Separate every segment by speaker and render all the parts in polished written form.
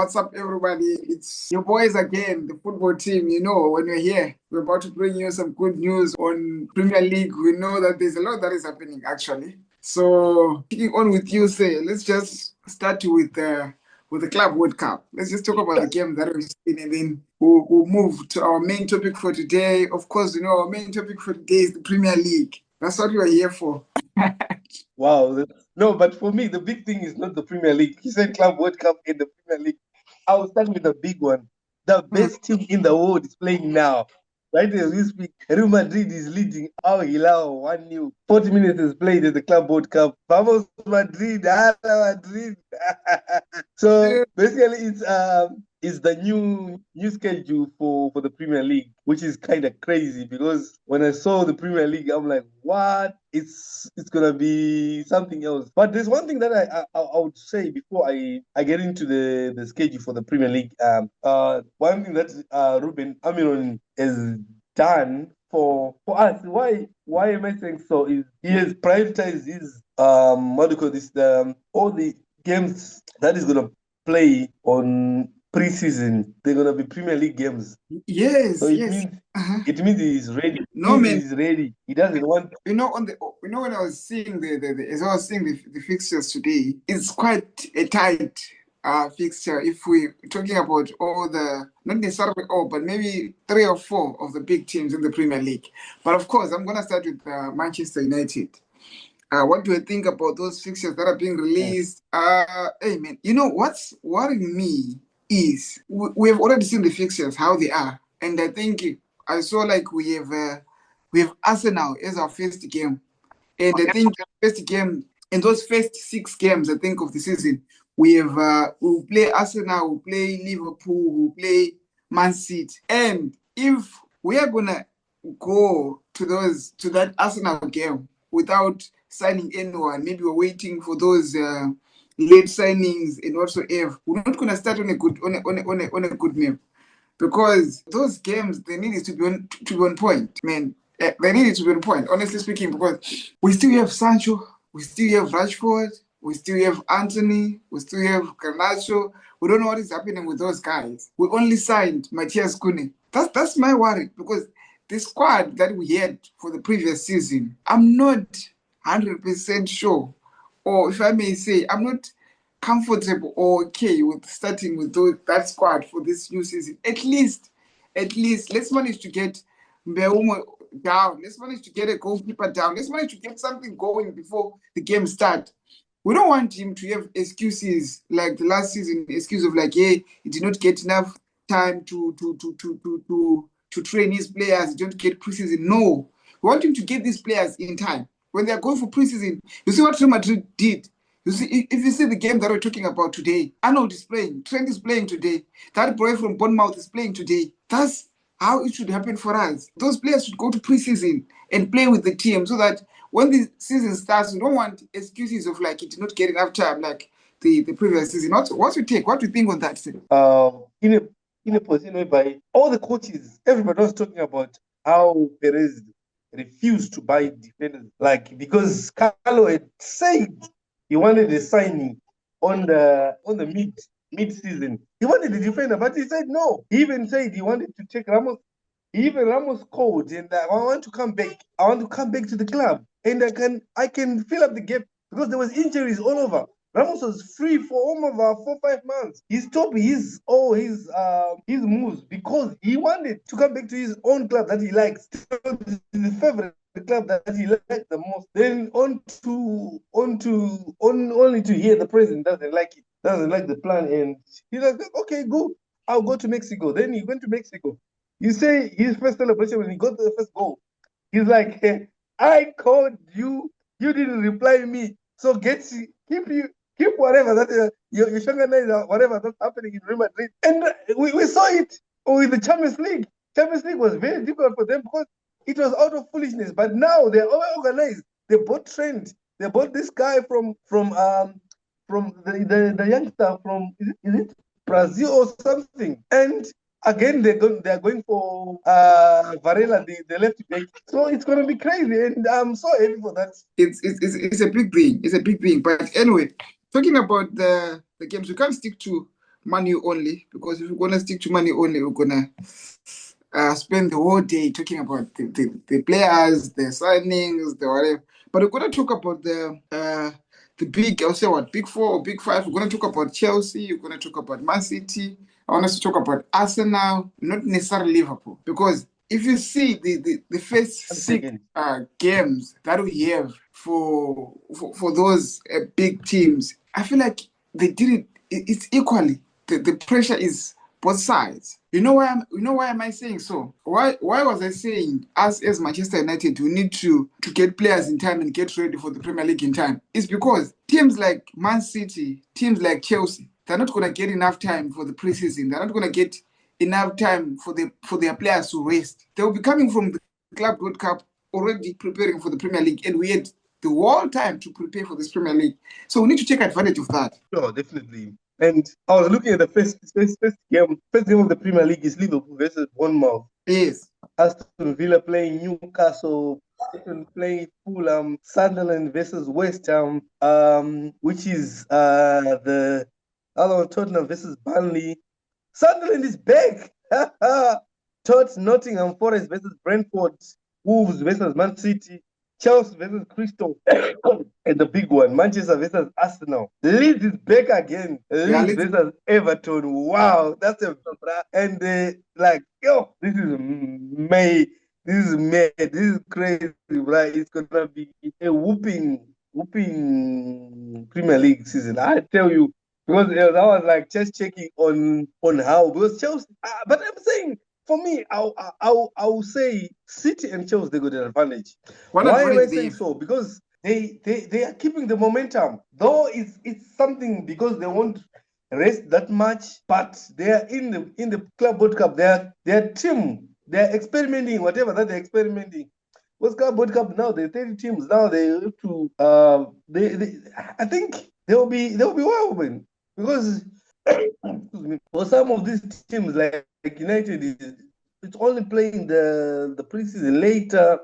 Speaker 1: what's up, everybody? It's your boys again, the football team. When we're here, we're about to bring you some good news on Premier League. We know that there's a lot that is happening, actually. So, kicking on with you, let's just start with the Club World Cup. Let's just talk about the game that we've seen, and then we'll move to our main topic for today. Of course, our main topic for today is the Premier League. That's what we're here for.
Speaker 2: Wow. No, but for me, the big thing is not the Premier League. He said Club World Cup in the Premier League. I will start with the big one. The best team in the world is playing now. Right as we speak, Real Madrid is leading Al Hilal 1-0. 40 minutes is played in the Club World Cup. Vamos Madrid, hala Madrid. So basically, it's the new schedule for the Premier League, which is kind of crazy because when I saw the Premier League, I'm like, what? It's gonna be something else. But there's one thing that I would say before I get into the schedule for the Premier League. One thing that Ruben Amiron has done for us. Why am I saying so? Is he has prioritized his what do you call this? All the games that is gonna play on pre-season. They're gonna be Premier League games.
Speaker 1: Yes,
Speaker 2: So it
Speaker 1: yes.
Speaker 2: means it means he's ready.
Speaker 1: No, man.
Speaker 2: He's ready. He doesn't want.
Speaker 1: When I was seeing as I was seeing the fixtures today, it's quite a tight fixture. If we're talking about not necessarily all, but maybe 3 or 4 of the big teams in the Premier League. But of course, I'm gonna start with Manchester United. What do you think about those fixtures that are being released? Hey man, what's worrying me is we have already seen the fixtures, how they are. And I think I saw like we have Arsenal as our first game. And I think first game, in those first 6 games, I think, of the season, we'll play Arsenal, we'll play Liverpool, we'll play Man City. And if we are gonna go to that Arsenal game without signing anyone, maybe we're waiting for those late signings and whatsoever, we're not gonna start on a good name. Because those games, they needed to be on point, man. They needed to be on point, honestly speaking, because we still have Sancho, we still have Rashford, we still have Anthony, we still have Garnacho. We don't know what is happening with those guys. We only signed Matthias Cunha. That's my worry, because the squad that we had for the previous season, I'm not 100% sure, or if I may say, I'm not comfortable or okay with starting with that squad for this new season. At least, let's manage to get Mbeumo down. Let's manage to get a goalkeeper down. Let's manage to get something going before the game starts. We don't want him to have excuses like the last season, excuse of like, hey, he did not get enough time to train his players, he didn't get preseason. No. We want him to get these players in time. When they are going for preseason, you see what Real Madrid did. You see, if you see the game that we're talking about today, Arnold is playing, Trent is playing today, that boy from Bournemouth is playing today. That's how it should happen for us. Those players should go to preseason and play with the team so that when the season starts, we don't want excuses of like it did not get enough time like the previous season. What's your take? What do you think on that?
Speaker 2: In a position whereby all the coaches, everybody was talking about how Perez refused to buy defenders, like because Carlo had said he wanted a signing on the mid season. He wanted a defender, but he said no. He even said he wanted to take Ramos. Even Ramos called and I want to come back. I want to come back to the club, and I can fill up the gap because there was injuries all over. Ramos was free for almost 4-5 months. He stopped his moves because he wanted to come back to his own club that he likes, the favorite club that he liked the most. Then only to hear the president doesn't like it, doesn't like the plan, and he's like, okay, go. I'll go to Mexico. Then he went to Mexico. You say his first celebration when he got the first goal, he's like, hey, I called you, you didn't reply me. So keep whatever that you organize, whatever that's happening in Real Madrid. And we saw it with the Champions League. Champions League was very difficult for them because it was out of foolishness. But now they're all organized. They bought Trent. They bought this guy from the youngster from is it Brazil or something. And again, they're going for Varela, the left back. So it's gonna be crazy, and I'm so happy for that.
Speaker 1: It's a big thing. It's a big thing. But anyway, talking about the games, we can't stick to money only, because if we're gonna stick to money only, we're gonna spend the whole day talking about the players, the signings, the whatever. But we're gonna talk about the big, I'll say what, big four or big five. We're gonna talk about Chelsea. We're gonna talk about Man City. I want us to talk about Arsenal, not necessarily Liverpool, because if you see the first six games that we have for those big teams, I feel like they did it. It's equally. The pressure is both sides. You know why am I saying so? Why was I saying us as Manchester United we need to get players in time and get ready for the Premier League in time? It's because teams like Man City, teams like Chelsea, they're not gonna get enough time for the preseason. They're not gonna get enough time for their players to rest. They will be coming from the Club World Cup already preparing for the Premier League, and we had the whole time to prepare for this Premier League. So we need to take advantage of that.
Speaker 2: Sure, definitely. And I was looking at the first game. First game of the Premier League is Liverpool versus Bournemouth.
Speaker 1: Yes.
Speaker 2: Aston Villa playing Newcastle, Brighton playing Fulham, Sunderland versus West Ham, which is the other one, Tottenham versus Burnley. Sunderland is back. Nottingham Forest versus Brentford, Wolves versus Man City, Chelsea versus Crystal, and the big one, Manchester versus Arsenal. Leeds is back again. Leeds versus Everton. Wow, that's a and yo, this is May. This is mad. This is crazy, right? It's gonna be a whooping Premier League season. I tell you, because I was like just checking on how, because Chelsea. But I'm saying, for me, I'll say City and Chelsea, they got an advantage. Why am I saying so? Because they are keeping the momentum. Though it's something because they won't rest that much, but they are in the Club World Cup. Their team, they're experimenting whatever that they're experimenting. What's Club World Cup now? There are 30 teams now. They have to I think they'll be well, man, because for some of these teams like United, it's only playing the preseason later.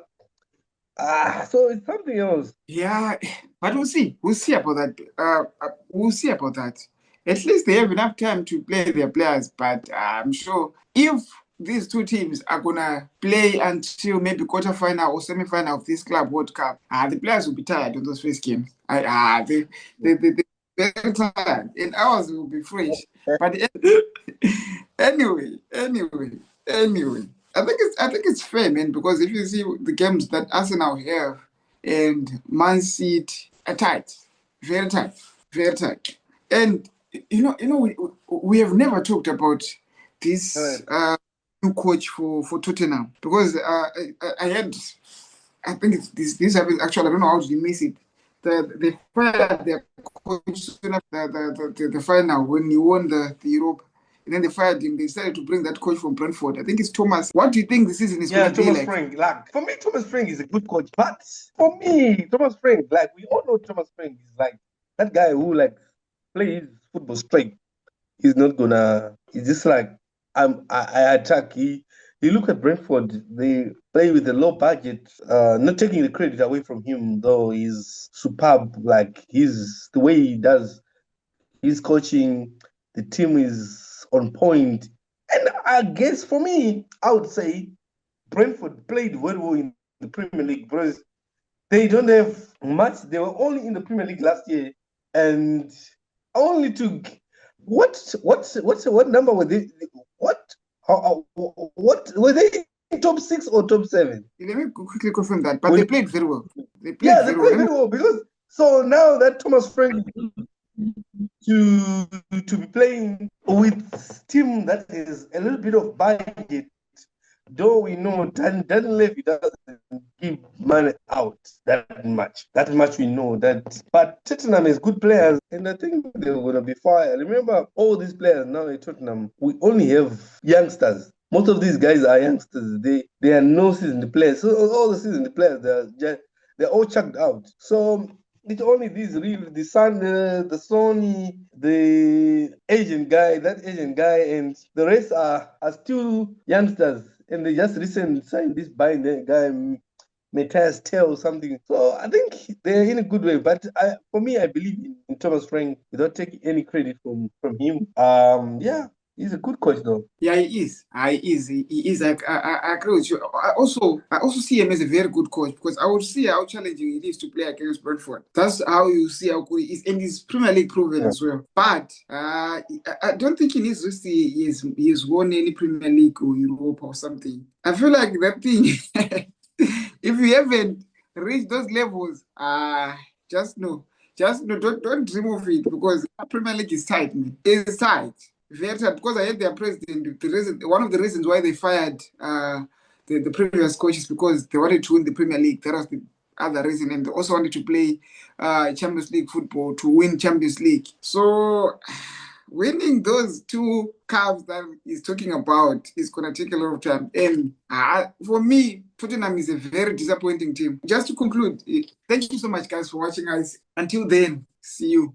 Speaker 2: So it's something else.
Speaker 1: Yeah, but we'll see. We'll see about that. We'll see about that. At least they have enough time to play their players. But I'm sure if these two teams are gonna play until maybe quarterfinal or semi-final of this Club World Cup, the players will be tired on those first games. They very tired, and ours will be fresh. But anyway. I think it's fair, man, because if you see the games that Arsenal have and Man City are tight, very tight, very tight. And we have never talked about this new coach for Tottenham, because I think this happened actually. I don't know how to miss it. They fired their coach soon after the final when he won the Europe. And then they fired him. They decided to bring that coach from Brentford. I think it's Thomas. What do you think the season is going to be like?
Speaker 2: Frank. Like, for me, Thomas Frank is a good coach. But for me, Thomas Frank, like, we all know Thomas Frank is like that guy who like plays football straight. He's not gonna. He's just like I attack. He look at Brentford. They play with a low budget. Not taking the credit away from him, though. He's superb. Like the way he does his coaching. The team is on point. And I guess for me, I would say Brentford played very well in the Premier League because they don't have much. They were only in the Premier League last year, and only to what number were they? What were they? Top 6 or top 7?
Speaker 1: Let me quickly confirm that. But they played very well.
Speaker 2: They played very well because so now that Thomas Frank to be playing with team that has a little bit of budget, though we know Dan Levy doesn't give money out that much. That much we know that. But Tottenham has good players, and I think they're going to be fine. Remember, all these players now at Tottenham, we only have youngsters. Most of these guys are youngsters. They are no seasoned players. So all the seasoned players, they're all chucked out. So it's only these really the Sony, the Asian guy, and the rest are still youngsters. And they just recently signed this guy, Matthias Tell or something. So I think they're in a good way. But for me, I believe in Thomas Frank without taking any credit from him. Yeah, he's a good coach though.
Speaker 1: Yeah, he is. He is. I agree with you. I also see him as a very good coach because I would see how challenging it is to play against Brentford. That's how you see how good he is, and he's Premier League proven
Speaker 2: Yeah.
Speaker 1: as well. But I don't think in his history he has won any Premier League or Europe or something. I feel like that thing. If you haven't reached those levels, just know. Just no, don't dream of it because Premier League is tight, man. It's tight. Very tight. Because I heard their president, one of the reasons why they fired the previous coach is because they wanted to win the Premier League. That was the other reason. And they also wanted to play Champions League football to win Champions League. So winning those two cups that he's talking about is going to take a lot of time. And for me, Tottenham is a very disappointing team. Just to conclude, thank you so much, guys, for watching us. Until then, see you.